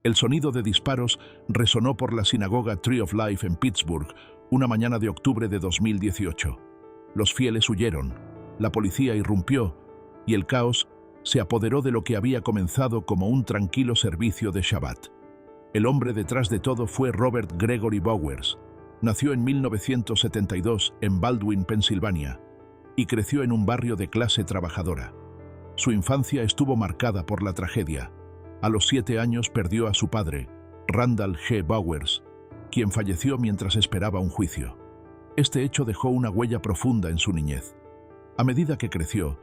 El sonido de disparos resonó por la sinagoga Tree of Life en Pittsburgh una mañana de octubre de 2018. Los fieles huyeron, la policía irrumpió y el caos se apoderó de lo que había comenzado como un tranquilo servicio de Shabbat. El hombre detrás de todo fue Robert Gregory Bowers. Nació en 1972 en Baldwin, Pensilvania, y creció en un barrio de clase trabajadora. Su infancia estuvo marcada por la tragedia. A los 7 años perdió a su padre, Randall G. Bowers, quien falleció mientras esperaba un juicio. Este hecho dejó una huella profunda en su niñez. A medida que creció,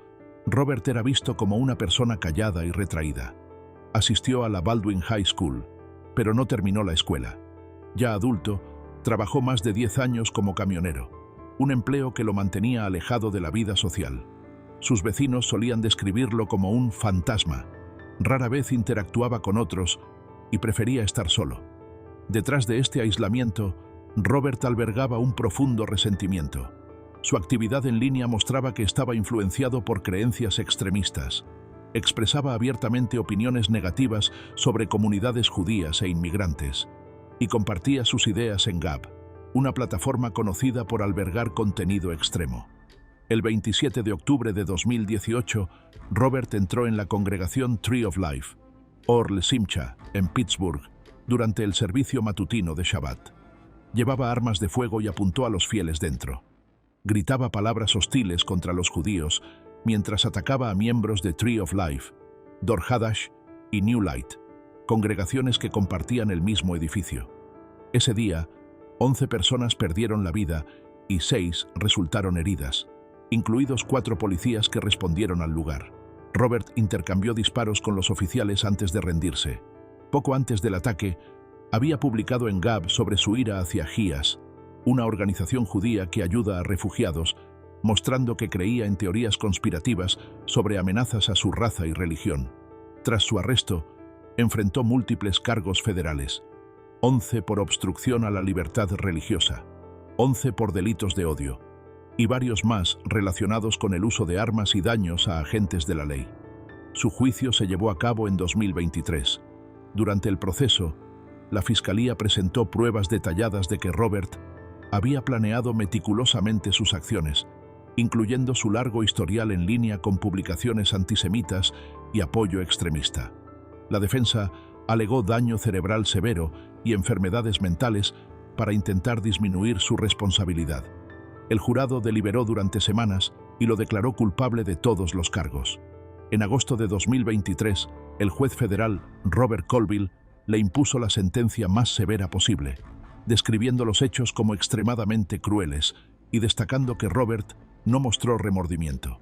Robert era visto como una persona callada y retraída. Asistió a la Baldwin High School, pero no terminó la escuela. Ya adulto, trabajó más de 10 años como camionero, un empleo que lo mantenía alejado de la vida social. Sus vecinos solían describirlo como un fantasma. Rara vez interactuaba con otros y prefería estar solo. Detrás de este aislamiento, Robert albergaba un profundo resentimiento. Su actividad en línea mostraba que estaba influenciado por creencias extremistas. Expresaba abiertamente opiniones negativas sobre comunidades judías e inmigrantes, y compartía sus ideas en Gab, una plataforma conocida por albergar contenido extremo. El 27 de octubre de 2018, Robert entró en la congregación Tree of Life, Or Simcha, en Pittsburgh, durante el servicio matutino de Shabbat. Llevaba armas de fuego y apuntó a los fieles dentro. Gritaba palabras hostiles contra los judíos mientras atacaba a miembros de Tree of Life, Dor Hadash y New Light, congregaciones que compartían el mismo edificio. Ese día, 11 personas perdieron la vida y 6 resultaron heridas, incluidos 4 policías que respondieron al lugar. Robert intercambió disparos con los oficiales antes de rendirse. Poco antes del ataque, había publicado en Gab sobre su ira hacia GIAS, una organización judía que ayuda a refugiados, mostrando que creía en teorías conspirativas sobre amenazas a su raza y religión. Tras su arresto, enfrentó múltiples cargos federales: 11 por obstrucción a la libertad religiosa, 11 por delitos de odio, y varios más relacionados con el uso de armas y daños a agentes de la ley. Su juicio se llevó a cabo en 2023. Durante el proceso, la Fiscalía presentó pruebas detalladas de que Robert había planeado meticulosamente sus acciones, incluyendo su largo historial en línea con publicaciones antisemitas y apoyo extremista. La defensa alegó daño cerebral severo y enfermedades mentales para intentar disminuir su responsabilidad. El jurado deliberó durante semanas y lo declaró culpable de todos los cargos. En agosto de 2023, el juez federal Robert Colville le impuso la sentencia más severa posible, describiendo los hechos como extremadamente crueles y destacando que Robert no mostró remordimiento.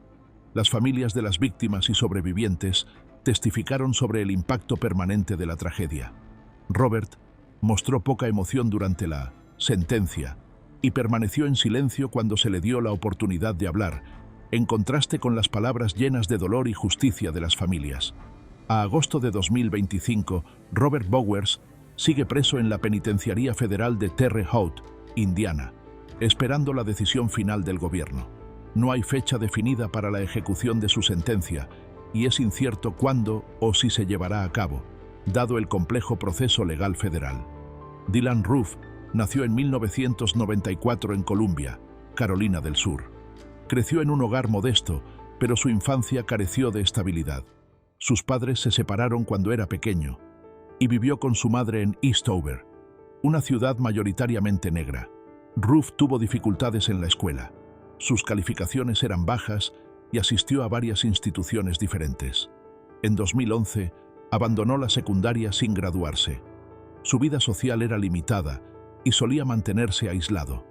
Las familias de las víctimas y sobrevivientes testificaron sobre el impacto permanente de la tragedia. Robert mostró poca emoción durante la sentencia y permaneció en silencio cuando se le dio la oportunidad de hablar, en contraste con las palabras llenas de dolor y justicia de las familias. A agosto de 2025, Robert Bowers sigue preso en la Penitenciaría Federal de Terre Haute, Indiana, esperando la decisión final del gobierno. No hay fecha definida para la ejecución de su sentencia y es incierto cuándo o si se llevará a cabo, dado el complejo proceso legal federal. Dylan Roof nació en 1994 en Columbia, Carolina del Sur. Creció en un hogar modesto, pero su infancia careció de estabilidad. Sus padres se separaron cuando era pequeño y vivió con su madre en Eastover, una ciudad mayoritariamente negra. Roof tuvo dificultades en la escuela. Sus calificaciones eran bajas y asistió a varias instituciones diferentes. En 2011, abandonó la secundaria sin graduarse. Su vida social era limitada y solía mantenerse aislado.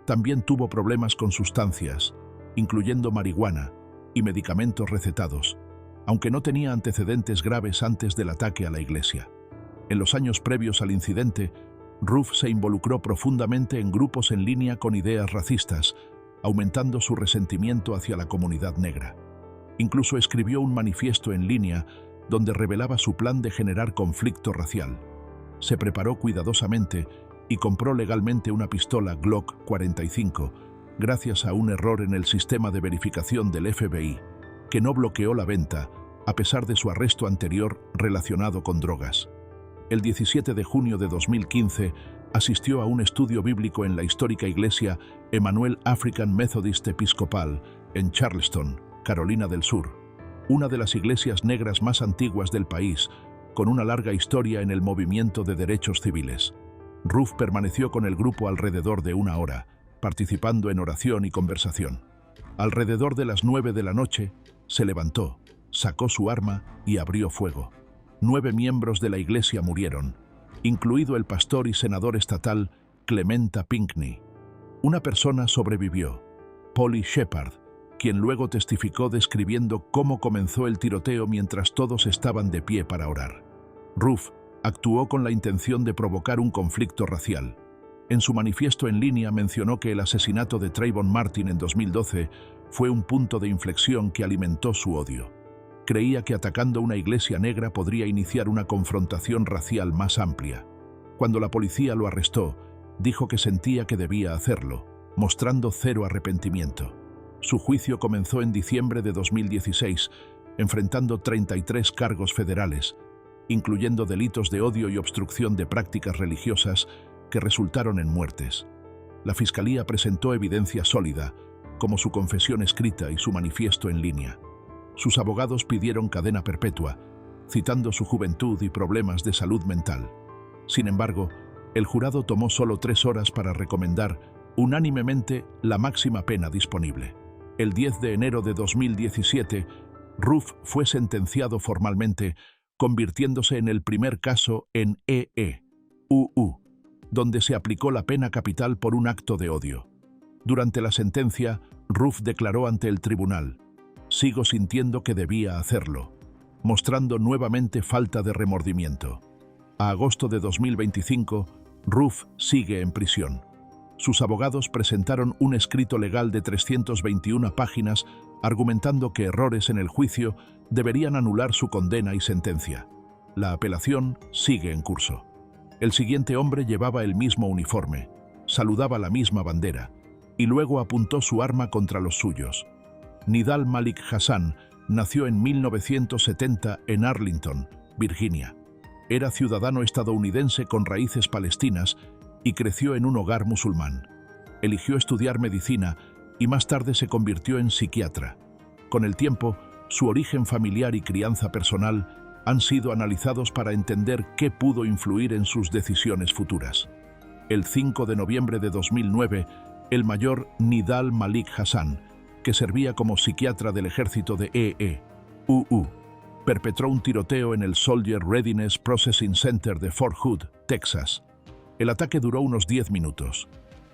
También tuvo problemas con sustancias, incluyendo marihuana y medicamentos recetados, aunque no tenía antecedentes graves antes del ataque a la iglesia. En los años previos al incidente, Roof se involucró profundamente en grupos en línea con ideas racistas, aumentando su resentimiento hacia la comunidad negra. Incluso escribió un manifiesto en línea donde revelaba su plan de generar conflicto racial. Se preparó cuidadosamente y compró legalmente una pistola Glock 45 gracias a un error en el sistema de verificación del FBI, que no bloqueó la venta a pesar de su arresto anterior relacionado con drogas. El 17 de junio de 2015 asistió a un estudio bíblico en la histórica iglesia Emmanuel African Methodist Episcopal en Charleston, Carolina del Sur, una de las iglesias negras más antiguas del país, con una larga historia en el movimiento de derechos civiles. Ruth permaneció con el grupo alrededor de una hora, participando en oración y conversación. Alrededor de las 9 de la noche, se levantó, sacó su arma y abrió fuego. 9 miembros de la iglesia murieron, incluido el pastor y senador estatal Clementa Pinckney. Una persona sobrevivió, Polly Shepard, quien luego testificó describiendo cómo comenzó el tiroteo mientras todos estaban de pie para orar. Ruth actuó con la intención de provocar un conflicto racial. En su manifiesto en línea mencionó que el asesinato de Trayvon Martin en 2012 fue un punto de inflexión que alimentó su odio. Creía que atacando una iglesia negra podría iniciar una confrontación racial más amplia. Cuando la policía lo arrestó, dijo que sentía que debía hacerlo, mostrando cero arrepentimiento. Su juicio comenzó en diciembre de 2016, enfrentando 33 cargos federales, incluyendo delitos de odio y obstrucción de prácticas religiosas que resultaron en muertes. La Fiscalía presentó evidencia sólida, como su confesión escrita y su manifiesto en línea. Sus abogados pidieron cadena perpetua, citando su juventud y problemas de salud mental. Sin embargo, el jurado tomó solo 3 horas para recomendar unánimemente la máxima pena disponible. El 10 de enero de 2017, Ruth fue sentenciado formalmente, convirtiéndose en el primer caso en EEUU, donde se aplicó la pena capital por un acto de odio. Durante la sentencia, Ruth declaró ante el tribunal: «Sigo sintiendo que debía hacerlo», mostrando nuevamente falta de remordimiento. A agosto de 2025, Ruth sigue en prisión. Sus abogados presentaron un escrito legal de 321 páginas argumentando que errores en el juicio deberían anular su condena y sentencia. La apelación sigue en curso. El siguiente hombre llevaba el mismo uniforme, saludaba la misma bandera y luego apuntó su arma contra los suyos. Nidal Malik Hasan nació en 1970 en Arlington, Virginia. Era ciudadano estadounidense con raíces palestinas y creció en un hogar musulmán. Eligió estudiar medicina y más tarde se convirtió en psiquiatra. Con el tiempo, su origen familiar y crianza personal han sido analizados para entender qué pudo influir en sus decisiones futuras. El 5 de noviembre de 2009, el mayor Nidal Malik Hasan, que servía como psiquiatra del ejército de EEUU, perpetró un tiroteo en el Soldier Readiness Processing Center de Fort Hood, Texas. El ataque duró unos 10 minutos.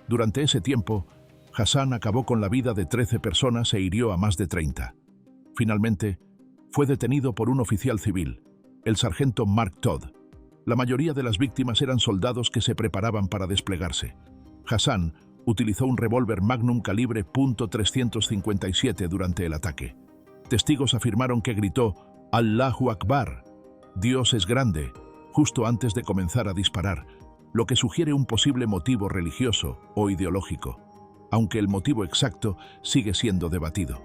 Durante ese tiempo, Hasan acabó con la vida de 13 personas e hirió a más de 30. Finalmente, fue detenido por un oficial civil, el sargento Mark Todd. La mayoría de las víctimas eran soldados que se preparaban para desplegarse. Hasan utilizó un revólver Magnum calibre .357 durante el ataque. Testigos afirmaron que gritó «Allahu Akbar», «Dios es grande», justo antes de comenzar a disparar, lo que sugiere un posible motivo religioso o ideológico, aunque el motivo exacto sigue siendo debatido.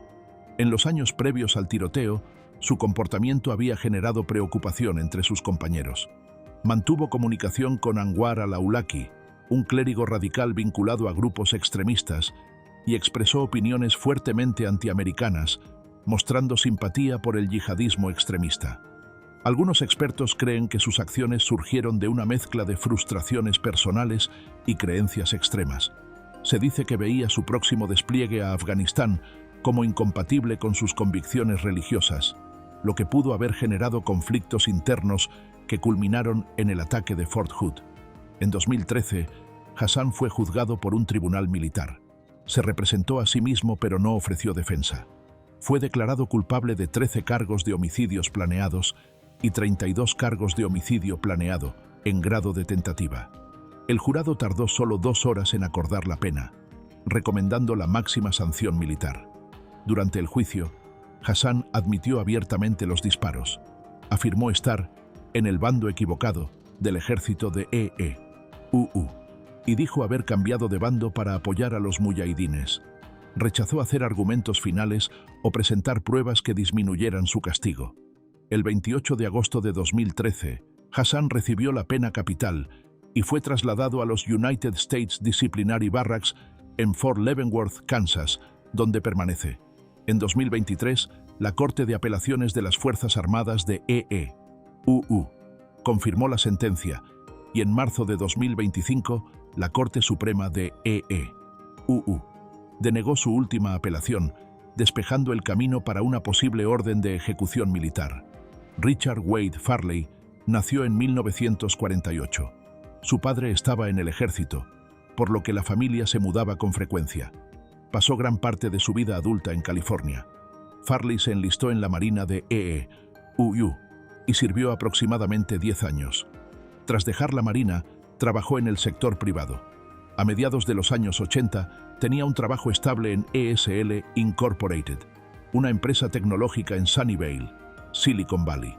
En los años previos al tiroteo, su comportamiento había generado preocupación entre sus compañeros. Mantuvo comunicación con Anwar al-Awlaki, un clérigo radical vinculado a grupos extremistas, y expresó opiniones fuertemente antiamericanas, mostrando simpatía por el yihadismo extremista. Algunos expertos creen que sus acciones surgieron de una mezcla de frustraciones personales y creencias extremas. Se dice que veía su próximo despliegue a Afganistán como incompatible con sus convicciones religiosas, lo que pudo haber generado conflictos internos que culminaron en el ataque de Fort Hood. En 2013, Hasan fue juzgado por un tribunal militar. Se representó a sí mismo pero no ofreció defensa. Fue declarado culpable de 13 cargos de homicidios planeados y 32 cargos de homicidio planeado en grado de tentativa. El jurado tardó solo 2 horas en acordar la pena, recomendando la máxima sanción militar. Durante el juicio, Hasan admitió abiertamente los disparos. Afirmó estar en el bando equivocado del ejército de EEUU y dijo haber cambiado de bando para apoyar a los muyahidines. Rechazó hacer argumentos finales o presentar pruebas que disminuyeran su castigo. El 28 de agosto de 2013, Hassan recibió la pena capital y fue trasladado a los United States Disciplinary Barracks en Fort Leavenworth, Kansas, donde permanece. En 2023, la Corte de Apelaciones de las Fuerzas Armadas de EEUU confirmó la sentencia y en marzo de 2025, la Corte Suprema de EEUU denegó su última apelación, despejando el camino para una posible orden de ejecución militar. Richard Wade Farley nació en 1948. Su padre estaba en el ejército, por lo que la familia se mudaba con frecuencia. Pasó gran parte de su vida adulta en California. Farley se enlistó en la Marina de EEUU y sirvió aproximadamente 10 años. Tras dejar la Marina, trabajó en el sector privado. A mediados de los años 80, tenía un trabajo estable en ESL Incorporated, una empresa tecnológica en Sunnyvale, Silicon Valley.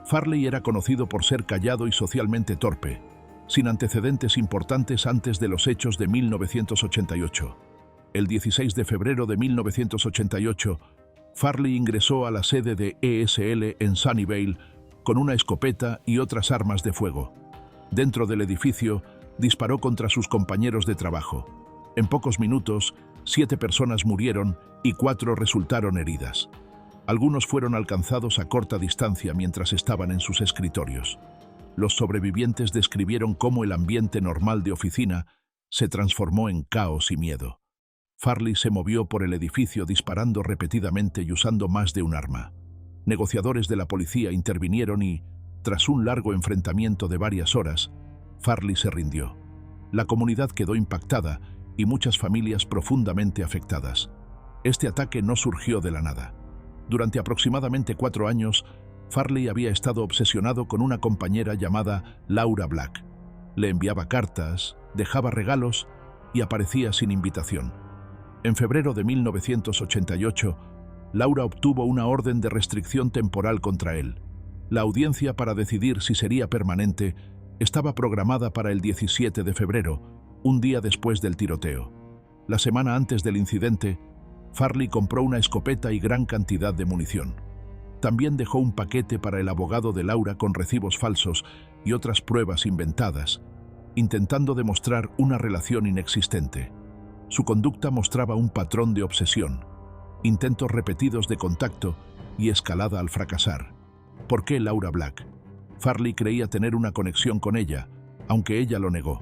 Farley era conocido por ser callado y socialmente torpe, sin antecedentes importantes antes de los hechos de 1988. El 16 de febrero de 1988, Farley ingresó a la sede de ESL en Sunnyvale con una escopeta y otras armas de fuego. Dentro del edificio, disparó contra sus compañeros de trabajo. En pocos minutos, 7 personas murieron y 4 resultaron heridas. Algunos fueron alcanzados a corta distancia mientras estaban en sus escritorios. Los sobrevivientes describieron cómo el ambiente normal de oficina se transformó en caos y miedo. Farley se movió por el edificio disparando repetidamente y usando más de un arma. Negociadores de la policía intervinieron y, tras un largo enfrentamiento de varias horas, Farley se rindió. La comunidad quedó impactada y muchas familias profundamente afectadas. Este ataque no surgió de la nada. Durante aproximadamente 4 años, Farley había estado obsesionado con una compañera llamada Laura Black. Le enviaba cartas, dejaba regalos y aparecía sin invitación. En febrero de 1988, Laura obtuvo una orden de restricción temporal contra él. La audiencia para decidir si sería permanente estaba programada para el 17 de febrero, un día después del tiroteo. La semana antes del incidente, Farley compró una escopeta y gran cantidad de munición. También dejó un paquete para el abogado de Laura con recibos falsos y otras pruebas inventadas, intentando demostrar una relación inexistente. Su conducta mostraba un patrón de obsesión, intentos repetidos de contacto y escalada al fracasar. ¿Por qué Laura Black? Farley creía tener una conexión con ella, aunque ella lo negó.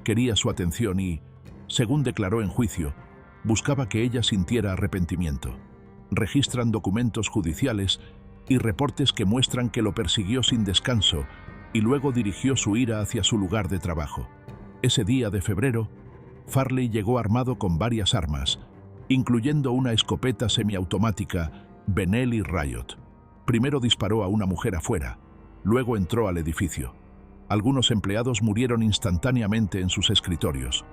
Quería su atención y, según declaró en juicio, buscaba que ella sintiera arrepentimiento. Registran documentos judiciales y reportes que muestran que lo persiguió sin descanso y luego dirigió su ira hacia su lugar de trabajo. Ese día de febrero, Farley llegó armado con varias armas, incluyendo una escopeta semiautomática Benelli Riot. Primero disparó a una mujer afuera, luego entró al edificio. Algunos empleados murieron instantáneamente en sus escritorios.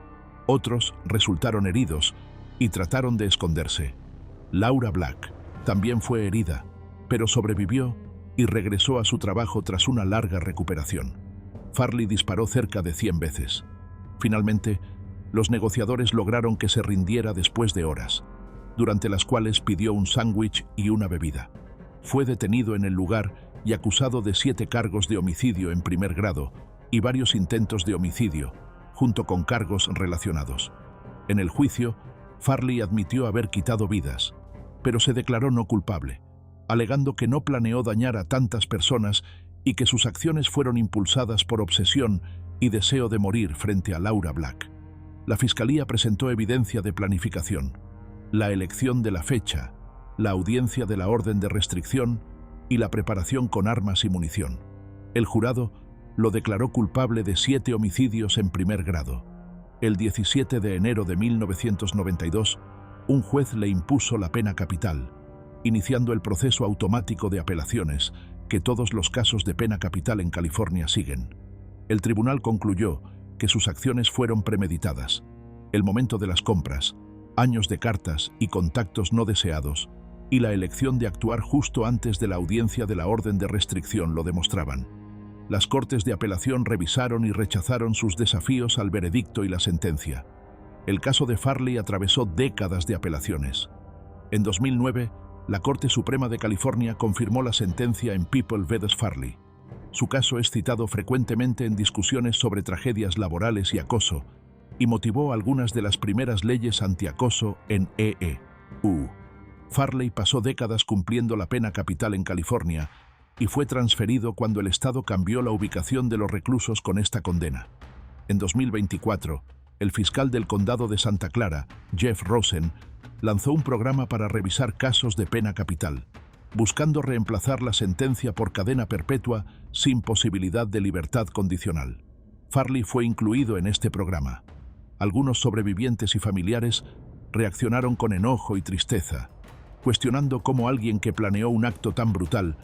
Otros resultaron heridos y trataron de esconderse. Laura Black también fue herida, pero sobrevivió y regresó a su trabajo tras una larga recuperación. Farley disparó cerca de 100 veces. Finalmente, los negociadores lograron que se rindiera después de horas, durante las cuales pidió un sándwich y una bebida. Fue detenido en el lugar y acusado de 7 cargos de homicidio en primer grado y varios intentos de homicidio, junto con cargos relacionados. En el juicio, Farley admitió haber quitado vidas, pero se declaró no culpable, alegando que no planeó dañar a tantas personas y que sus acciones fueron impulsadas por obsesión y deseo de morir frente a Laura Black. La fiscalía presentó evidencia de planificación, la elección de la fecha, la audiencia de la orden de restricción y la preparación con armas y munición. El jurado lo declaró culpable de 7 homicidios en primer grado. El 17 de enero de 1992, un juez le impuso la pena capital, iniciando el proceso automático de apelaciones que todos los casos de pena capital en California siguen. El tribunal concluyó que sus acciones fueron premeditadas. El momento de las compras, años de cartas y contactos no deseados, y la elección de actuar justo antes de la audiencia de la orden de restricción lo demostraban. Las cortes de apelación revisaron y rechazaron sus desafíos al veredicto y la sentencia. El caso de Farley atravesó décadas de apelaciones. En 2009, la Corte Suprema de California confirmó la sentencia en People vs. Farley. Su caso es citado frecuentemente en discusiones sobre tragedias laborales y acoso, y motivó algunas de las primeras leyes antiacoso en EU. Farley pasó décadas cumpliendo la pena capital en California y fue transferido cuando el Estado cambió la ubicación de los reclusos con esta condena. En 2024, el fiscal del condado de Santa Clara, Jeff Rosen, lanzó un programa para revisar casos de pena capital, buscando reemplazar la sentencia por cadena perpetua sin posibilidad de libertad condicional. Farley fue incluido en este programa. Algunos sobrevivientes y familiares reaccionaron con enojo y tristeza, cuestionando cómo alguien que planeó un acto tan brutal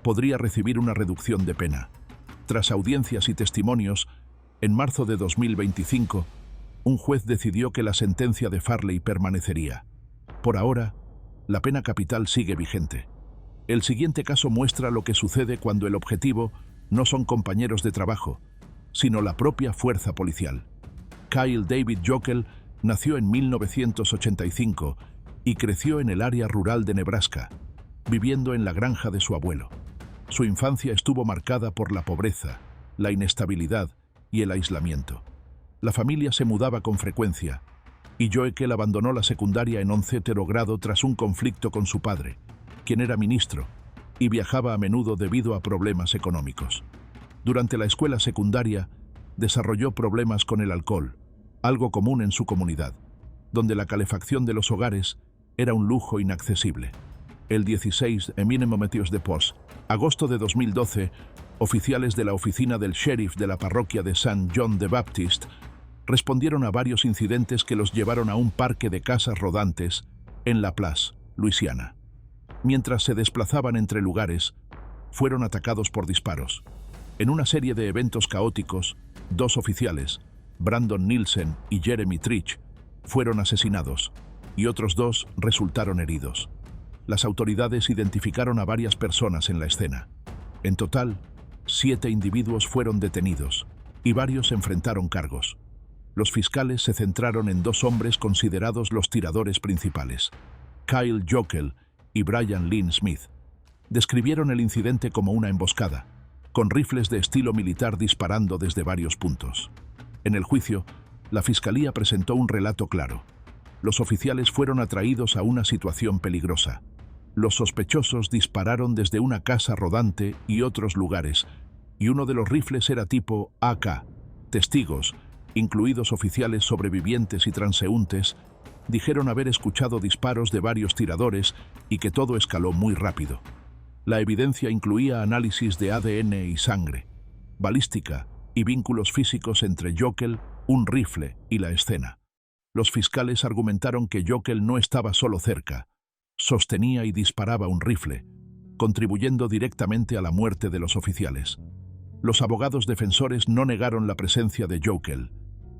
podría recibir una reducción de pena. Tras audiencias y testimonios, en marzo de 2025, un juez decidió que la sentencia de Farley permanecería. Por ahora, la pena capital sigue vigente. El siguiente caso muestra lo que sucede cuando el objetivo no son compañeros de trabajo, sino la propia fuerza policial. Kyle David Joeckel nació en 1985 y creció en el área rural de Nebraska, viviendo en la granja de su abuelo. Su infancia estuvo marcada por la pobreza, la inestabilidad y el aislamiento. La familia se mudaba con frecuencia, y Joeckel abandonó la secundaria en 11º grado tras un conflicto con su padre, quien era ministro, y viajaba a menudo debido a problemas económicos. Durante la escuela secundaria, desarrolló problemas con el alcohol, algo común en su comunidad, donde la calefacción de los hogares era un lujo inaccesible. El 16 de Minneapolis de Post, agosto de 2012, oficiales de la oficina del sheriff de la parroquia de St. John the Baptist respondieron a varios incidentes que los llevaron a un parque de casas rodantes en La Place, Luisiana. Mientras se desplazaban entre lugares, fueron atacados por disparos. En una serie de eventos caóticos, 2 oficiales, Brandon Nielsen y Jeremy Trich, fueron asesinados, y otros 2 resultaron heridos. Las autoridades identificaron a varias personas en la escena. En total, 7 individuos fueron detenidos, y varios enfrentaron cargos. Los fiscales se centraron en 2 hombres considerados los tiradores principales, Kyle Joeckel y Brian Lynn Smith. Describieron el incidente como una emboscada, con rifles de estilo militar disparando desde varios puntos. En el juicio, la fiscalía presentó un relato claro. Los oficiales fueron atraídos a una situación peligrosa. Los sospechosos dispararon desde una casa rodante y otros lugares, y uno de los rifles era tipo AK. Testigos, incluidos oficiales sobrevivientes y transeúntes, dijeron haber escuchado disparos de varios tiradores y que todo escaló muy rápido. La evidencia incluía análisis de ADN y sangre, balística y vínculos físicos entre Joeckel, un rifle y la escena. Los fiscales argumentaron que Joeckel no estaba solo cerca, sostenía y disparaba un rifle, contribuyendo directamente a la muerte de los oficiales. Los abogados defensores no negaron la presencia de Joeckel,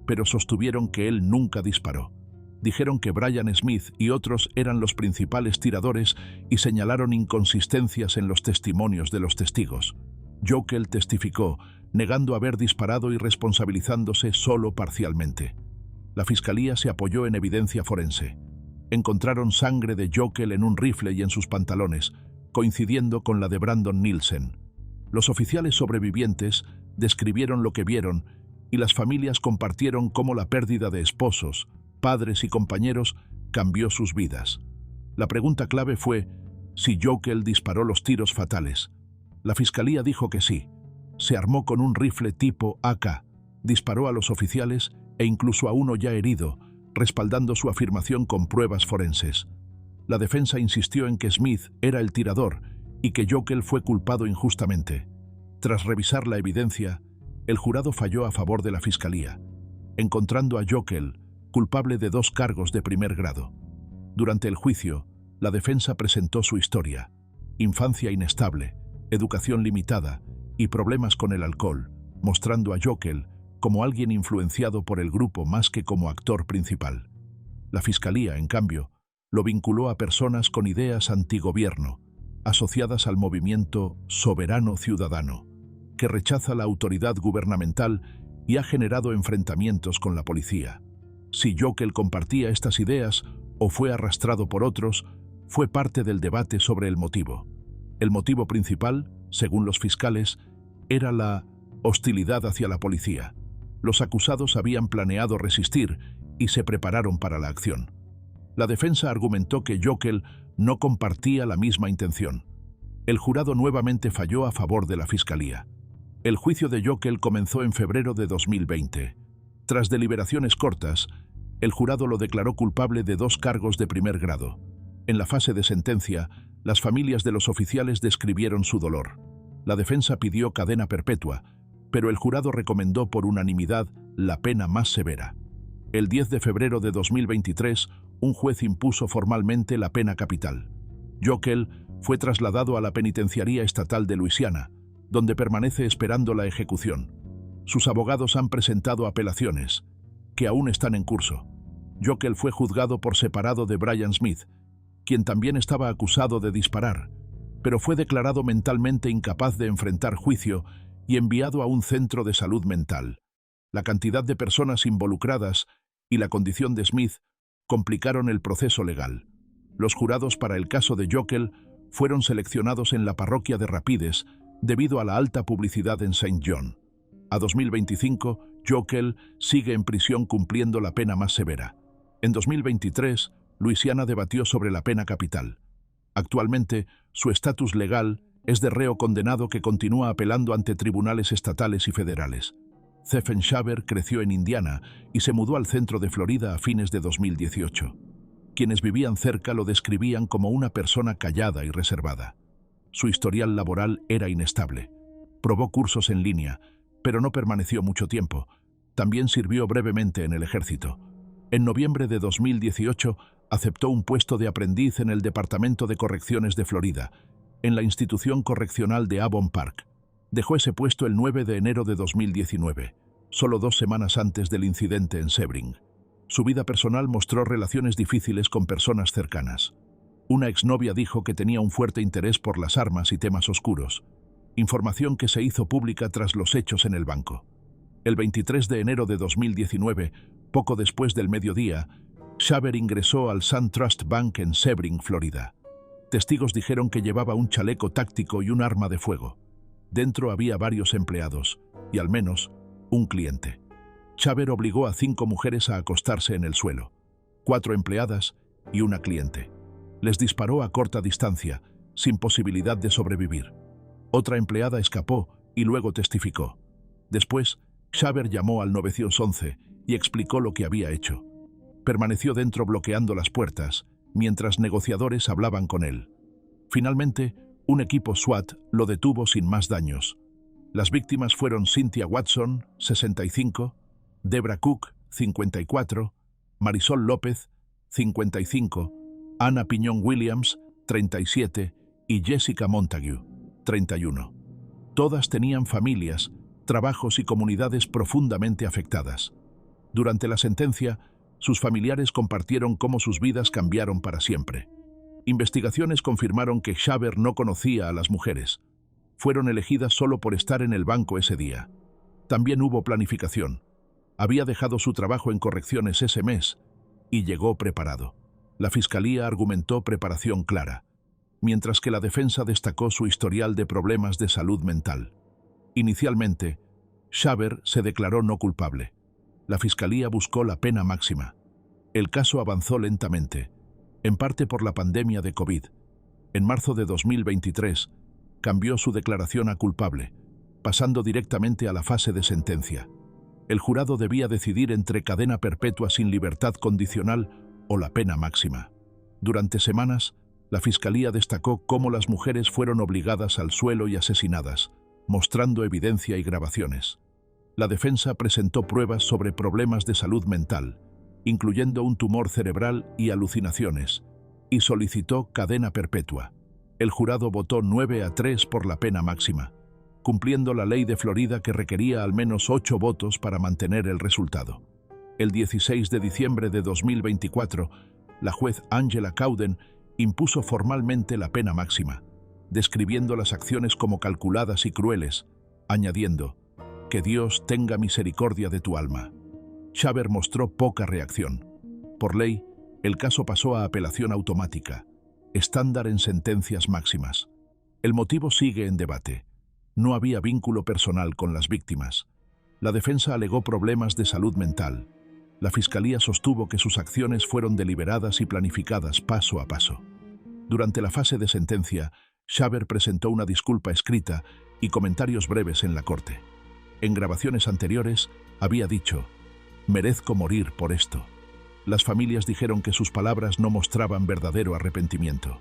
pero sostuvieron que él nunca disparó. Dijeron que Brian Smith y otros eran los principales tiradores y señalaron inconsistencias en los testimonios de los testigos. Joeckel testificó, negando haber disparado y responsabilizándose solo parcialmente. La fiscalía se apoyó en evidencia forense. Encontraron sangre de Joeckel en un rifle y en sus pantalones, coincidiendo con la de Brandon Nielsen. Los oficiales sobrevivientes describieron lo que vieron y las familias compartieron cómo la pérdida de esposos, padres y compañeros cambió sus vidas. La pregunta clave fue si Joeckel disparó los tiros fatales. La fiscalía dijo que sí. Se armó con un rifle tipo AK, disparó a los oficiales e incluso a uno ya herido, respaldando su afirmación con pruebas forenses. La defensa insistió en que Smith era el tirador y que Joeckel fue culpado injustamente. Tras revisar la evidencia, el jurado falló a favor de la fiscalía, encontrando a Joeckel culpable de 2 cargos de primer grado. Durante el juicio, la defensa presentó su historia: infancia inestable, educación limitada y problemas con el alcohol, mostrando a Joeckel como alguien influenciado por el grupo más que como actor principal. La fiscalía, en cambio, lo vinculó a personas con ideas antigobierno, asociadas al movimiento soberano ciudadano, que rechaza la autoridad gubernamental y ha generado enfrentamientos con la policía. Si Joeckel compartía estas ideas o fue arrastrado por otros, fue parte del debate sobre el motivo. El motivo principal, según los fiscales, era la hostilidad hacia la policía. Los acusados habían planeado resistir y se prepararon para la acción. La defensa argumentó que Yockel no compartía la misma intención. El jurado nuevamente falló a favor de la fiscalía. El juicio de Yockel comenzó en febrero de 2020. Tras deliberaciones cortas, el jurado lo declaró culpable de 2 cargos de primer grado. En la fase de sentencia, las familias de los oficiales describieron su dolor. La defensa pidió cadena perpetua, pero el jurado recomendó por unanimidad la pena más severa. El 10 de febrero de 2023, un juez impuso formalmente la pena capital. Yockel fue trasladado a la Penitenciaría Estatal de Luisiana, donde permanece esperando la ejecución. Sus abogados han presentado apelaciones, que aún están en curso. Yockel fue juzgado por separado de Brian Smith, quien también estaba acusado de disparar, pero fue declarado mentalmente incapaz de enfrentar juicio y enviado a un centro de salud mental. La cantidad de personas involucradas y la condición de Smith complicaron el proceso legal. Los jurados para el caso de Yockel fueron seleccionados en la parroquia de Rapides debido a la alta publicidad en Saint John. A 2025, Yockel sigue en prisión cumpliendo la pena más severa. En 2023, Luisiana debatió sobre la pena capital. Actualmente, su estatus legal es de reo condenado que continúa apelando ante tribunales estatales y federales. Stephen Shaver creció en Indiana y se mudó al centro de Florida a fines de 2018. Quienes vivían cerca lo describían como una persona callada y reservada. Su historial laboral era inestable. Probó cursos en línea, pero no permaneció mucho tiempo. También sirvió brevemente en el ejército. En noviembre de 2018 aceptó un puesto de aprendiz en el Departamento de Correcciones de Florida, en la institución correccional de Avon Park. Dejó ese puesto el 9 de enero de 2019, solo 2 semanas antes del incidente en Sebring. Su vida personal mostró relaciones difíciles con personas cercanas. Una exnovia dijo que tenía un fuerte interés por las armas y temas oscuros, información que se hizo pública tras los hechos en el banco. El 23 de enero de 2019, poco después del mediodía, Shaver ingresó al SunTrust Bank en Sebring, Florida. Testigos dijeron que llevaba un chaleco táctico y un arma de fuego. Dentro había varios empleados y al menos un cliente. Shaver obligó a 5 mujeres a acostarse en el suelo, 4 empleadas y una cliente. Les disparó a corta distancia, sin posibilidad de sobrevivir. Otra empleada escapó y luego testificó. Después, Shaver llamó al 911 y explicó lo que había hecho. Permaneció dentro bloqueando las puertas, mientras negociadores hablaban con él. Finalmente, un equipo SWAT lo detuvo sin más daños. Las víctimas fueron Cynthia Watson, 65, Debra Cook, 54, Marisol López, 55, Anna Piñón Williams, 37, y Jessica Montague, 31. Todas tenían familias, trabajos y comunidades profundamente afectadas. Durante la sentencia, sus familiares compartieron cómo sus vidas cambiaron para siempre. Investigaciones confirmaron que Shaver no conocía a las mujeres. Fueron elegidas solo por estar en el banco ese día. También hubo planificación. Había dejado su trabajo en correcciones ese mes y llegó preparado. La fiscalía argumentó preparación clara, mientras que la defensa destacó su historial de problemas de salud mental. Inicialmente, Shaver se declaró no culpable. La fiscalía buscó la pena máxima. El caso avanzó lentamente, en parte por la pandemia de COVID. En marzo de 2023, cambió su declaración a culpable, pasando directamente a la fase de sentencia. El jurado debía decidir entre cadena perpetua sin libertad condicional o la pena máxima. Durante semanas, la fiscalía destacó cómo las mujeres fueron obligadas al suelo y asesinadas, mostrando evidencia y grabaciones. La defensa presentó pruebas sobre problemas de salud mental, incluyendo un tumor cerebral y alucinaciones, y solicitó cadena perpetua. El jurado votó 9-3 por la pena máxima, cumpliendo la ley de Florida que requería al menos 8 votos para mantener el resultado. El 16 de diciembre de 2024, la juez Angela Cowden impuso formalmente la pena máxima, describiendo las acciones como calculadas y crueles, añadiendo: «Que Dios tenga misericordia de tu alma». Shaver mostró poca reacción. Por ley, el caso pasó a apelación automática, estándar en sentencias máximas. El motivo sigue en debate. No había vínculo personal con las víctimas. La defensa alegó problemas de salud mental. La fiscalía sostuvo que sus acciones fueron deliberadas y planificadas paso a paso. Durante la fase de sentencia, Shaver presentó una disculpa escrita y comentarios breves en la corte. En grabaciones anteriores, había dicho: «Merezco morir por esto». Las familias dijeron que sus palabras no mostraban verdadero arrepentimiento.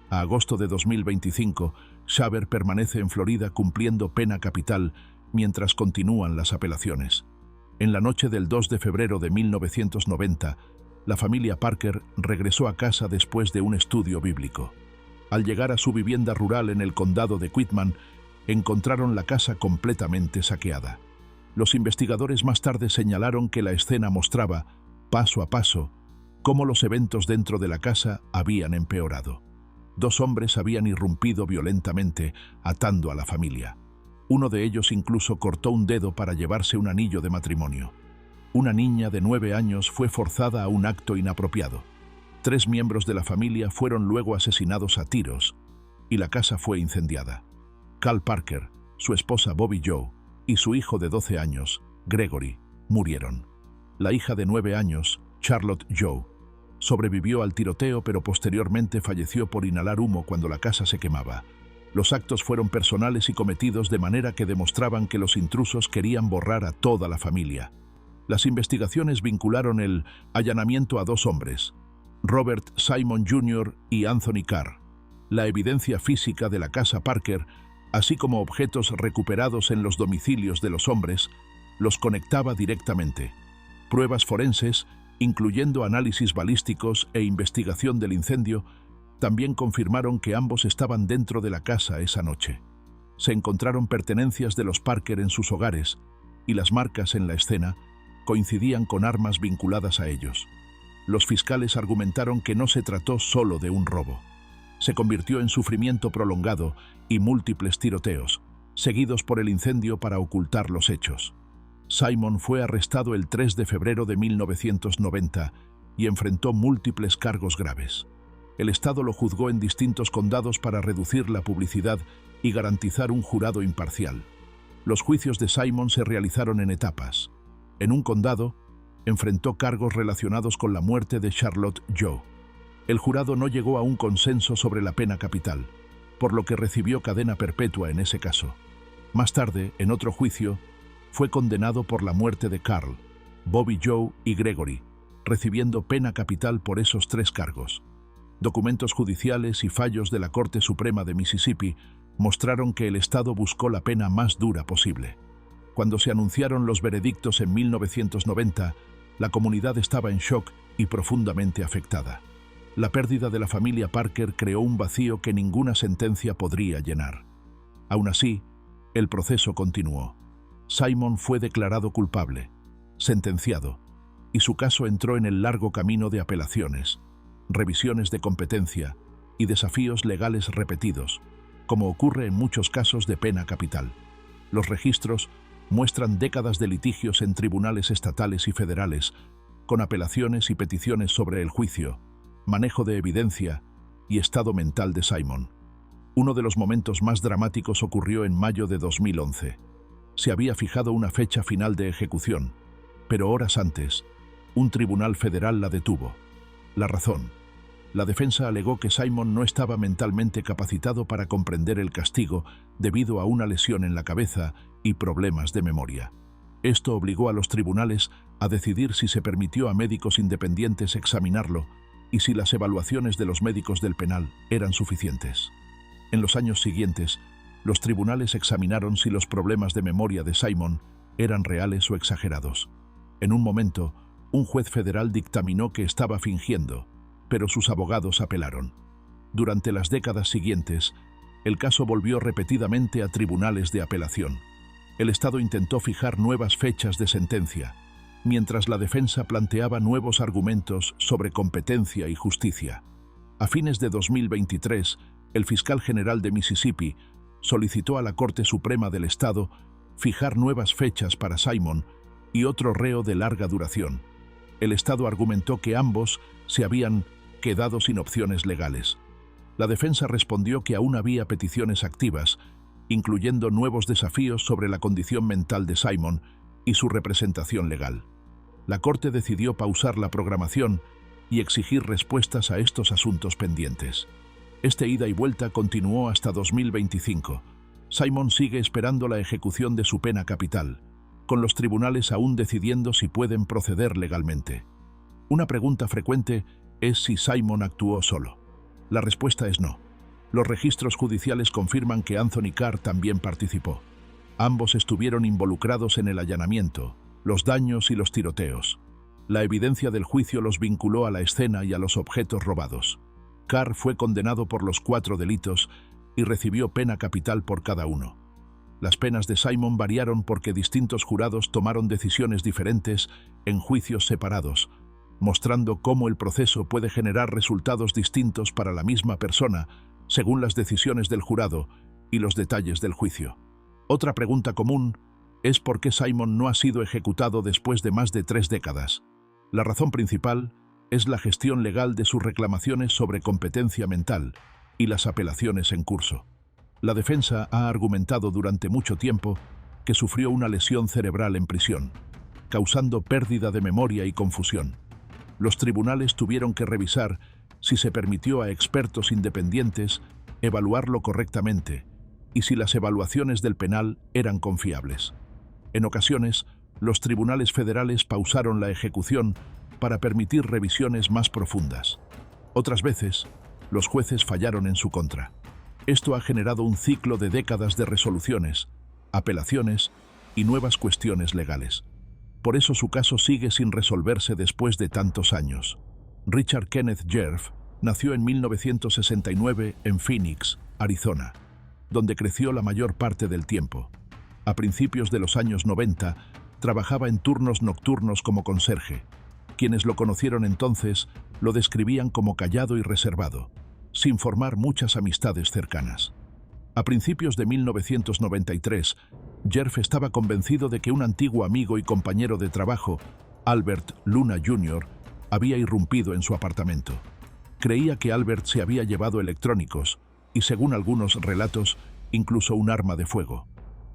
A agosto de 2025, Shaver permanece en Florida cumpliendo pena capital mientras continúan las apelaciones. En la noche del 2 de febrero de 1990, la familia Parker regresó a casa después de un estudio bíblico. Al llegar a su vivienda rural en el condado de Quitman, encontraron la casa completamente saqueada. Los investigadores más tarde señalaron que la escena mostraba, paso a paso, cómo los eventos dentro de la casa habían empeorado. 2 hombres habían irrumpido violentamente, atando a la familia. Uno de ellos incluso cortó un dedo para llevarse un anillo de matrimonio. Una niña de 9 años fue forzada a un acto inapropiado. 3 miembros de la familia fueron luego asesinados a tiros y la casa fue incendiada. Carl Parker, su esposa Bobby Joe y su hijo de 12 años, Gregory, murieron. La hija de 9 años, Charlotte Joe, sobrevivió al tiroteo pero posteriormente falleció por inhalar humo cuando la casa se quemaba. Los actos fueron personales y cometidos de manera que demostraban que los intrusos querían borrar a toda la familia. Las investigaciones vincularon el allanamiento a 2 hombres, Robert Simon Jr. y Anthony Carr. La evidencia física de la casa Parker, así como objetos recuperados en los domicilios de los hombres, los conectaba directamente. Pruebas forenses, incluyendo análisis balísticos e investigación del incendio, también confirmaron que ambos estaban dentro de la casa esa noche. Se encontraron pertenencias de los Parker en sus hogares y las marcas en la escena coincidían con armas vinculadas a ellos. Los fiscales argumentaron que no se trató solo de un robo. Se convirtió en sufrimiento prolongado y múltiples tiroteos, seguidos por el incendio para ocultar los hechos. Simon fue arrestado el 3 de febrero de 1990 y enfrentó múltiples cargos graves. El Estado lo juzgó en distintos condados para reducir la publicidad y garantizar un jurado imparcial. Los juicios de Simon se realizaron en etapas. En un condado, enfrentó cargos relacionados con la muerte de Charlotte Joe. El jurado no llegó a un consenso sobre la pena capital, por lo que recibió cadena perpetua en ese caso. Más tarde, en otro juicio, fue condenado por la muerte de Carl, Bobby Joe y Gregory, recibiendo pena capital por esos 3 cargos. Documentos judiciales y fallos de la Corte Suprema de Mississippi mostraron que el Estado buscó la pena más dura posible. Cuando se anunciaron los veredictos en 1990, la comunidad estaba en shock y profundamente afectada. La pérdida de la familia Parker creó un vacío que ninguna sentencia podría llenar. Aún así, el proceso continuó. Simon fue declarado culpable, sentenciado, y su caso entró en el largo camino de apelaciones, revisiones de competencia y desafíos legales repetidos, como ocurre en muchos casos de pena capital. Los registros muestran décadas de litigios en tribunales estatales y federales, con apelaciones y peticiones sobre el juicio, manejo de evidencia y estado mental de Simon. Uno de los momentos más dramáticos ocurrió en mayo de 2011. Se había fijado una fecha final de ejecución, pero horas antes, un tribunal federal la detuvo. La razón: la defensa alegó que Simon no estaba mentalmente capacitado para comprender el castigo debido a una lesión en la cabeza y problemas de memoria. Esto obligó a los tribunales a decidir si se permitió a médicos independientes examinarlo y si las evaluaciones de los médicos del penal eran suficientes. En los años siguientes, los tribunales examinaron si los problemas de memoria de Simon eran reales o exagerados. En un momento, un juez federal dictaminó que estaba fingiendo, pero sus abogados apelaron. Durante las décadas siguientes, el caso volvió repetidamente a tribunales de apelación. El Estado intentó fijar nuevas fechas de sentencia, mientras la defensa planteaba nuevos argumentos sobre competencia y justicia. A fines de 2023, el fiscal general de Mississippi solicitó a la Corte Suprema del Estado fijar nuevas fechas para Simon y otro reo de larga duración. El Estado argumentó que ambos se habían quedado sin opciones legales. La defensa respondió que aún había peticiones activas incluyendo nuevos desafíos sobre la condición mental de Simon y su representación legal. La Corte decidió pausar la programación y exigir respuestas a estos asuntos pendientes. Este ida y vuelta continuó hasta 2025. Simon sigue esperando la ejecución de su pena capital, con los tribunales aún decidiendo si pueden proceder legalmente. Una pregunta frecuente es si Simon actuó solo. La respuesta es no. Los registros judiciales confirman que Anthony Carr también participó. Ambos estuvieron involucrados en el allanamiento, los daños y los tiroteos. La evidencia del juicio los vinculó a la escena y a los objetos robados. Carr fue condenado por los 4 delitos y recibió pena capital por cada uno. Las penas de Simon variaron porque distintos jurados tomaron decisiones diferentes en juicios separados, mostrando cómo el proceso puede generar resultados distintos para la misma persona según las decisiones del jurado y los detalles del juicio. Otra pregunta común es por qué Simon no ha sido ejecutado después de más de 3 décadas. La razón principal es la gestión legal de sus reclamaciones sobre competencia mental y las apelaciones en curso. La defensa ha argumentado durante mucho tiempo que sufrió una lesión cerebral en prisión, causando pérdida de memoria y confusión. Los tribunales tuvieron que revisar si se permitió a expertos independientes evaluarlo correctamente y si las evaluaciones del penal eran confiables. En ocasiones, los tribunales federales pausaron la ejecución para permitir revisiones más profundas. Otras veces, los jueces fallaron en su contra. Esto ha generado un ciclo de décadas de resoluciones, apelaciones y nuevas cuestiones legales. Por eso su caso sigue sin resolverse después de tantos años. Richard Kenneth Jerf nació en 1969 en Phoenix, Arizona, donde creció la mayor parte del tiempo. A principios de los años 90, trabajaba en turnos nocturnos como conserje. Quienes lo conocieron entonces lo describían como callado y reservado, sin formar muchas amistades cercanas. A principios de 1993, Jerf estaba convencido de que un antiguo amigo y compañero de trabajo, Albert Luna Jr., había irrumpido en su apartamento. Creía que Albert se había llevado electrónicos y, según algunos relatos, incluso un arma de fuego.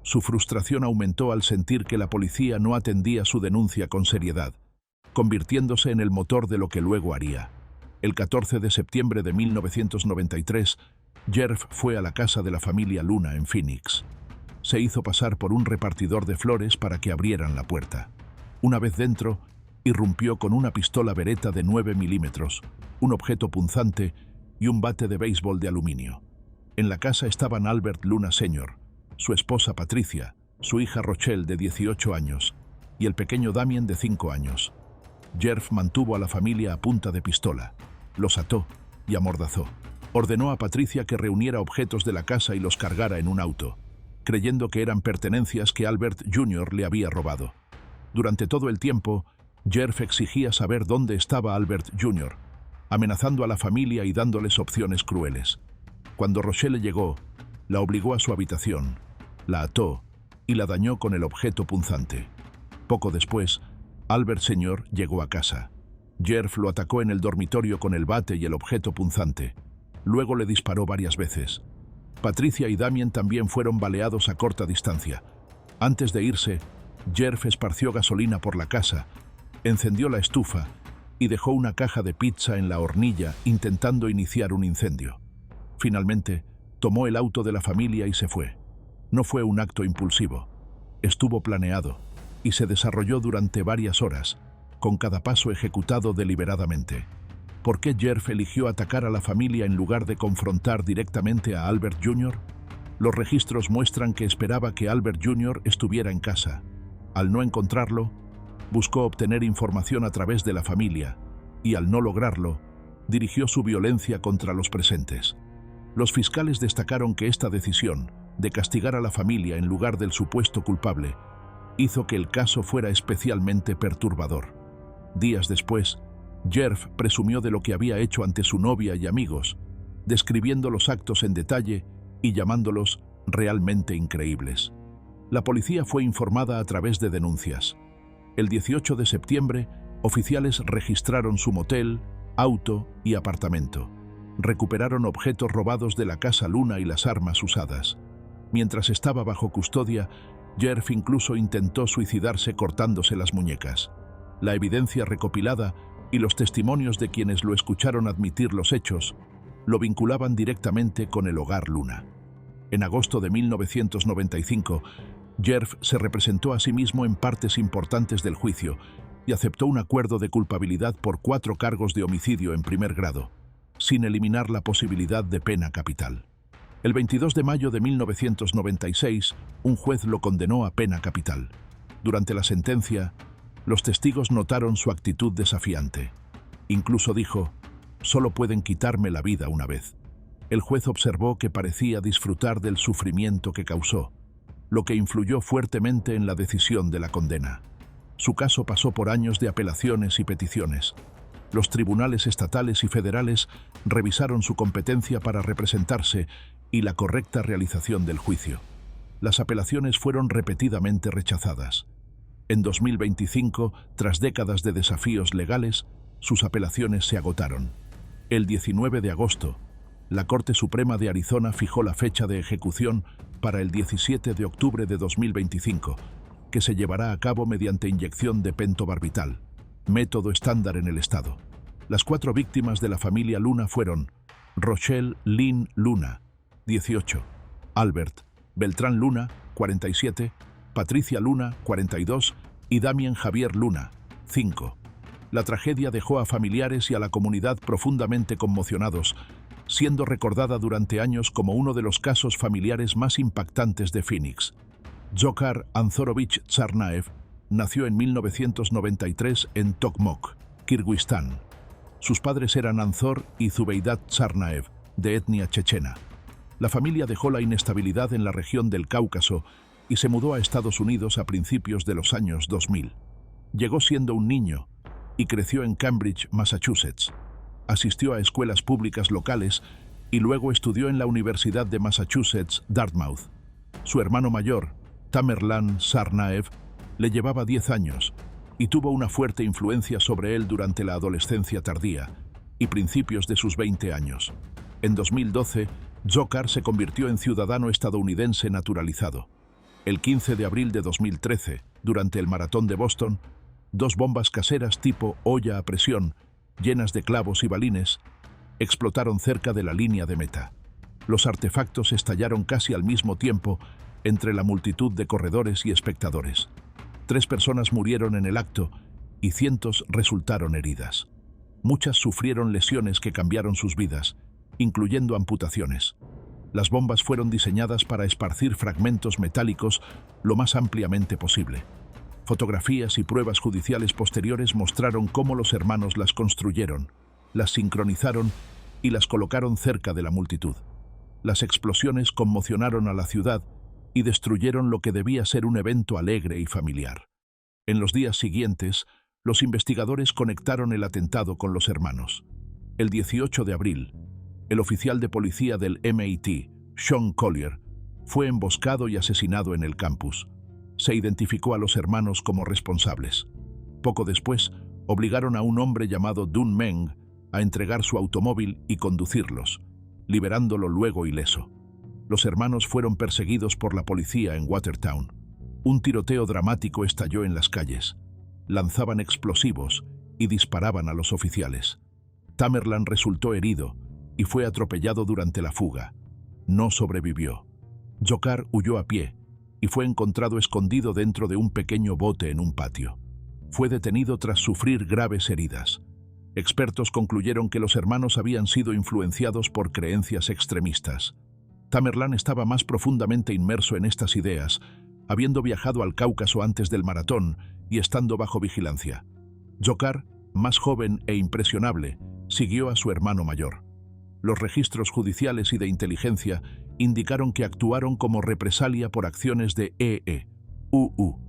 Su frustración aumentó al sentir que la policía no atendía su denuncia con seriedad, convirtiéndose en el motor de lo que luego haría. El 14 de septiembre de 1993, Jerf fue a la casa de la familia Luna en Phoenix. Se hizo pasar por un repartidor de flores para que abrieran la puerta. Una vez dentro, irrumpió con una pistola Beretta de 9 milímetros, un objeto punzante y un bate de béisbol de aluminio. En la casa estaban Albert Luna Sr., su esposa Patricia, su hija Rochelle de 18 años y el pequeño Damien de 5 años. Jerf mantuvo a la familia a punta de pistola, los ató y amordazó. Ordenó a Patricia que reuniera objetos de la casa y los cargara en un auto, creyendo que eran pertenencias que Albert Jr. le había robado. Durante todo el tiempo, Jerf exigía saber dónde estaba Albert Jr., amenazando a la familia y dándoles opciones crueles. Cuando Rochelle llegó, la obligó a su habitación, la ató y la dañó con el objeto punzante. Poco después, Albert Sr. llegó a casa. Jerf lo atacó en el dormitorio con el bate y el objeto punzante. Luego le disparó varias veces. Patricia y Damien también fueron baleados a corta distancia. Antes de irse, Jerf esparció gasolina por la casa, encendió la estufa y dejó una caja de pizza en la hornilla intentando iniciar un incendio. Finalmente, tomó el auto de la familia y se fue. No fue un acto impulsivo. Estuvo planeado y se desarrolló durante varias horas, con cada paso ejecutado deliberadamente. ¿Por qué Jerf eligió atacar a la familia en lugar de confrontar directamente a Albert Jr.? Los registros muestran que esperaba que Albert Jr. estuviera en casa. Al no encontrarlo, buscó obtener información a través de la familia y, al no lograrlo, dirigió su violencia contra los presentes. Los fiscales destacaron que esta decisión, de castigar a la familia en lugar del supuesto culpable, hizo que el caso fuera especialmente perturbador. Días después, Jerf presumió de lo que había hecho ante su novia y amigos, describiendo los actos en detalle y llamándolos realmente increíbles. La policía fue informada a través de denuncias. El 18 de septiembre, oficiales registraron su motel, auto y apartamento. Recuperaron objetos robados de la casa Luna y las armas usadas. Mientras estaba bajo custodia, Jerv incluso intentó suicidarse cortándose las muñecas. La evidencia recopilada y los testimonios de quienes lo escucharon admitir los hechos lo vinculaban directamente con el Hogar Luna. En agosto de 1995, Jerv se representó a sí mismo en partes importantes del juicio y aceptó un acuerdo de culpabilidad por 4 cargos de homicidio en primer grado, sin eliminar la posibilidad de pena capital. El 22 de mayo de 1996, un juez lo condenó a pena capital. Durante la sentencia, los testigos notaron su actitud desafiante. Incluso dijo: «Solo pueden quitarme la vida una vez». El juez observó que parecía disfrutar del sufrimiento que causó, lo que influyó fuertemente en la decisión de la condena. Su caso pasó por años de apelaciones y peticiones. Los tribunales estatales y federales revisaron su competencia para representarse y la correcta realización del juicio. Las apelaciones fueron repetidamente rechazadas. En 2025, tras décadas de desafíos legales, sus apelaciones se agotaron. El 19 de agosto, la Corte Suprema de Arizona fijó la fecha de ejecución para el 17 de octubre de 2025, que se llevará a cabo mediante inyección de pentobarbital, método estándar en el estado. Las 4 víctimas de la familia Luna fueron Rochelle Lynn Luna, 18, Albert Beltrán Luna, 47, Patricia Luna, 42, y Damien Javier Luna, 5. La tragedia dejó a familiares y a la comunidad profundamente conmocionados, siendo recordada durante años como uno de los casos familiares más impactantes de Phoenix. Dzhokhar Anzorovich Tsarnaev nació en 1993 en Tokmok, Kirguistán. Sus padres eran Anzor y Zubeidat Tsarnaev, de etnia chechena. La familia dejó la inestabilidad en la región del Cáucaso y se mudó a Estados Unidos a principios de los años 2000. Llegó siendo un niño y creció en Cambridge, Massachusetts. Asistió a escuelas públicas locales y luego estudió en la Universidad de Massachusetts, Dartmouth. Su hermano mayor, Tamerlan Tsarnaev, le llevaba 10 años y tuvo una fuerte influencia sobre él durante la adolescencia tardía y principios de sus 20 años. En 2012, Dzhokhar se convirtió en ciudadano estadounidense naturalizado. El 15 de abril de 2013, durante el Maratón de Boston, 2 bombas caseras tipo olla a presión, llenas de clavos y balines, explotaron cerca de la línea de meta. Los artefactos estallaron casi al mismo tiempo entre la multitud de corredores y espectadores. 3 personas murieron en el acto y cientos resultaron heridas. Muchas sufrieron lesiones que cambiaron sus vidas, incluyendo amputaciones. Las bombas fueron diseñadas para esparcir fragmentos metálicos lo más ampliamente posible. Fotografías y pruebas judiciales posteriores mostraron cómo los hermanos las construyeron, las sincronizaron y las colocaron cerca de la multitud. Las explosiones conmocionaron a la ciudad y destruyeron lo que debía ser un evento alegre y familiar. En los días siguientes, los investigadores conectaron el atentado con los hermanos. El 18 de abril, el oficial de policía del MIT, Sean Collier, fue emboscado y asesinado en el campus. Se identificó a los hermanos como responsables. Poco después, obligaron a un hombre llamado Dun Meng a entregar su automóvil y conducirlos, liberándolo luego ileso. Los hermanos fueron perseguidos por la policía en Watertown. Un tiroteo dramático estalló en las calles. Lanzaban explosivos y disparaban a los oficiales. Tamerlan resultó herido y fue atropellado durante la fuga. No sobrevivió. Dzhokhar huyó a pie y fue encontrado escondido dentro de un pequeño bote en un patio. Fue detenido tras sufrir graves heridas. Expertos concluyeron que los hermanos habían sido influenciados por creencias extremistas. Tamerlan estaba más profundamente inmerso en estas ideas, habiendo viajado al Cáucaso antes del maratón y estando bajo vigilancia. Dzhokhar, más joven e impresionable, siguió a su hermano mayor. Los registros judiciales y de inteligencia indicaron que actuaron como represalia por acciones de EEUU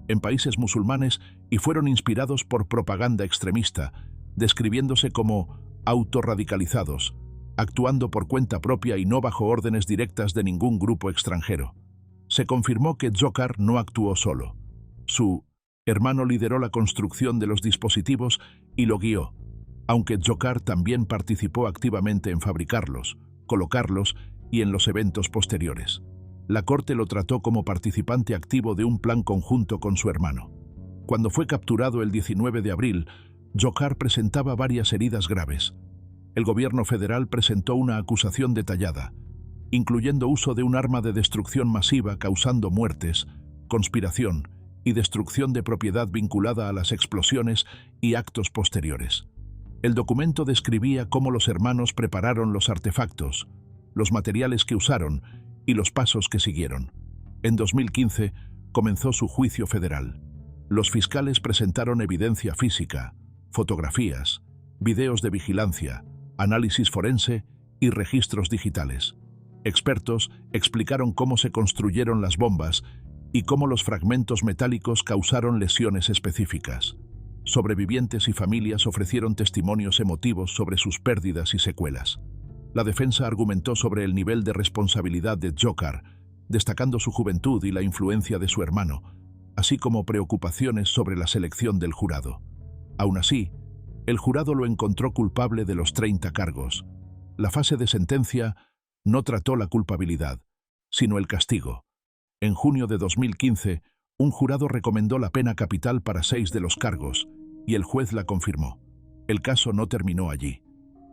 en países musulmanes y fueron inspirados por propaganda extremista, describiéndose como autorradicalizados, actuando por cuenta propia y no bajo órdenes directas de ningún grupo extranjero. Se confirmó que Dzhokhar no actuó solo. Su hermano lideró la construcción de los dispositivos y lo guió, aunque Dzhokhar también participó activamente en fabricarlos, colocarlos y en los eventos posteriores. La corte lo trató como participante activo de un plan conjunto con su hermano. Cuando fue capturado el 19 de abril, Djokhar presentaba varias heridas graves. El gobierno federal presentó una acusación detallada, incluyendo uso de un arma de destrucción masiva causando muertes, conspiración y destrucción de propiedad vinculada a las explosiones y actos posteriores. El documento describía cómo los hermanos prepararon los artefactos, los materiales que usaron y los pasos que siguieron. En 2015 comenzó su juicio federal. Los fiscales presentaron evidencia física, fotografías, videos de vigilancia, análisis forense y registros digitales. Expertos explicaron cómo se construyeron las bombas y cómo los fragmentos metálicos causaron lesiones específicas. Sobrevivientes y familias ofrecieron testimonios emotivos sobre sus pérdidas y secuelas. La defensa argumentó sobre el nivel de responsabilidad de Djokhar, destacando su juventud y la influencia de su hermano, así como preocupaciones sobre la selección del jurado. Aún así, el jurado lo encontró culpable de los 30 cargos. La fase de sentencia no trató la culpabilidad, sino el castigo. En junio de 2015, un jurado recomendó la pena capital para 6 de los cargos, y el juez la confirmó. El caso no terminó allí.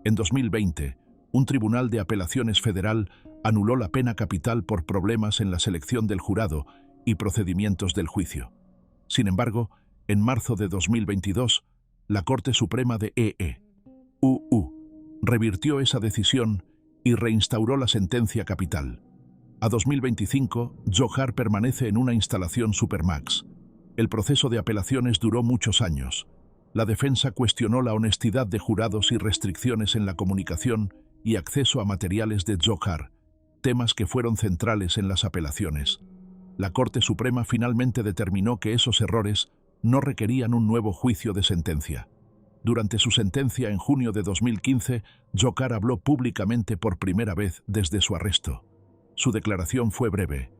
En 2020, un tribunal de apelaciones federal anuló la pena capital por problemas en la selección del jurado y procedimientos del juicio. Sin embargo, en marzo de 2022, la Corte Suprema de EEUU revirtió esa decisión y reinstauró la sentencia capital. A 2025, Djokhar permanece en una instalación Supermax. El proceso de apelaciones duró muchos años. La defensa cuestionó la honestidad de jurados y restricciones en la comunicación y acceso a materiales de Djokhar, temas que fueron centrales en las apelaciones. La Corte Suprema finalmente determinó que esos errores no requerían un nuevo juicio de sentencia. Durante su sentencia en junio de 2015, Djokhar habló públicamente por primera vez desde su arresto. Su declaración fue breve.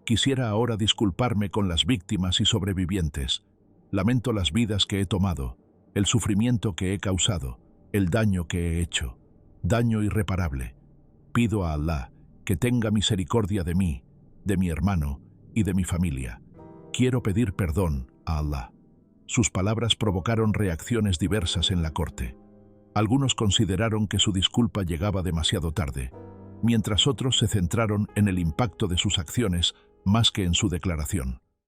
Quisiera ahora disculparme con las víctimas y sobrevivientes. Lamento las vidas que he tomado, el sufrimiento que he causado, el daño que he hecho. Daño irreparable. Pido a Allah que tenga misericordia de mí, de mi hermano y de mi familia. Quiero pedir perdón a Allah. Sus palabras provocaron reacciones diversas en la corte. Algunos consideraron que su disculpa llegaba demasiado tarde, mientras otros se centraron en el impacto de sus acciones más que en su declaración.